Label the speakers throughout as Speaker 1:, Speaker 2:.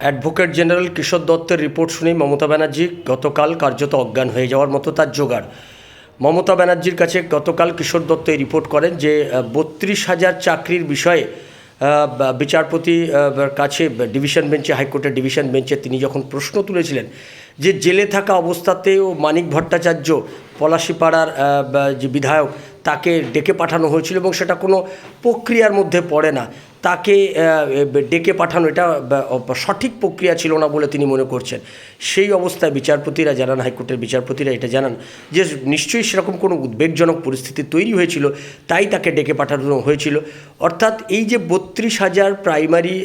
Speaker 1: Advocate general কিশোর দত্তের report শুনেই মমতা ব্যানার্জি গতকাল কার্যত অজ্ঞান হয়ে যাওয়ার মতো তার জোগাড়। মমতা ব্যানার্জির কাছে গতকাল কিশোর দত্ত এই রিপোর্ট করেন যে 32,000 চাকরির বিষয়ে বিচারপতি কাছে ডিভিশন বেঞ্চে, হাইকোর্টের ডিভিশন বেঞ্চে তিনি যখন প্রশ্ন তুলেছিলেন যে জেলে থাকা অবস্থাতেও মানিক ভট্টাচার্য, পলাশীপাড়ার যে বিধায়ক, তাকে ডেকে পাঠানো হয়েছিল এবং সেটা কোনো প্রক্রিয়ার মধ্যে পড়ে না, তাকে ডেকে পাঠানো এটা সঠিক প্রক্রিয়া ছিল না বলে তিনি মনে করছেন। সেই অবস্থায় বিচারপতিরা জানান, হাইকোর্টের বিচারপতিরা এটা জানান যে নিশ্চয়ই সেরকম কোনো উদ্বেগজনক পরিস্থিতি তৈরি হয়েছিল, তাই তাকে ডেকে পাঠানো হয়েছিল। অর্থাৎ এই যে 32,000 প্রাইমারি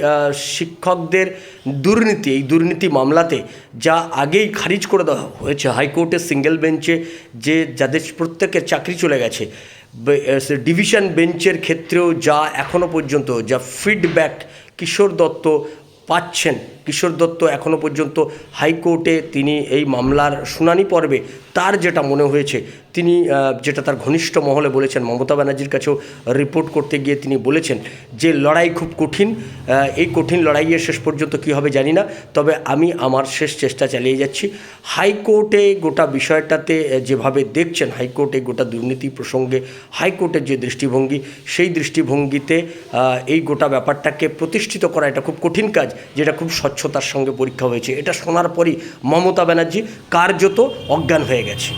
Speaker 1: শিক্ষকদের দুর্নীতি, এই দুর্নীতি মামলাতে যা আগেই খারিজ করে দেওয়া হয়েছে হাইকোর্টের সিঙ্গেল বেঞ্চে, যে যাদের প্রত্যেকের চাকরি চলে গেছে, ডিভিশন বেঞ্চের ক্ষেত্রেও যা এখনও পর্যন্ত যা ফিডব্যাক কিশোর দত্ত পাচ্ছেন, কিশোর দত্ত এখনও পর্যন্ত হাইকোর্টে তিনি এই মামলার শুনানি পর্বে তার যেটা মনে হয়েছে, তিনি যেটা তার ঘনিষ্ঠ মহলে বলেছেন, মমতা ব্যানার্জির কাছেও রিপোর্ট করতে গিয়ে তিনি বলেছেন যে লড়াই খুব কঠিন, এই কঠিন লড়াইয়ের শেষ পর্যন্ত কী হবে জানি না, তবে আমি আমার শেষ চেষ্টা চালিয়ে যাচ্ছি। হাইকোর্টে গোটা বিষয়টাতে যেভাবে দেখছেন, হাইকোর্টে গোটা দুর্নীতি প্রসঙ্গে হাইকোর্টের যে দৃষ্টিভঙ্গি, সেই দৃষ্টিভঙ্গিতে এই গোটা ব্যাপারটাকে প্রতিষ্ঠিত করা এটা খুব কঠিন কাজ, যেটা খুব স্বচ্ছতার সঙ্গে পরীক্ষা হয়েছে। এটা শোনার পরই মমতা ব্যানার্জি কার্যত অজ্ঞান হয়ে গেছে।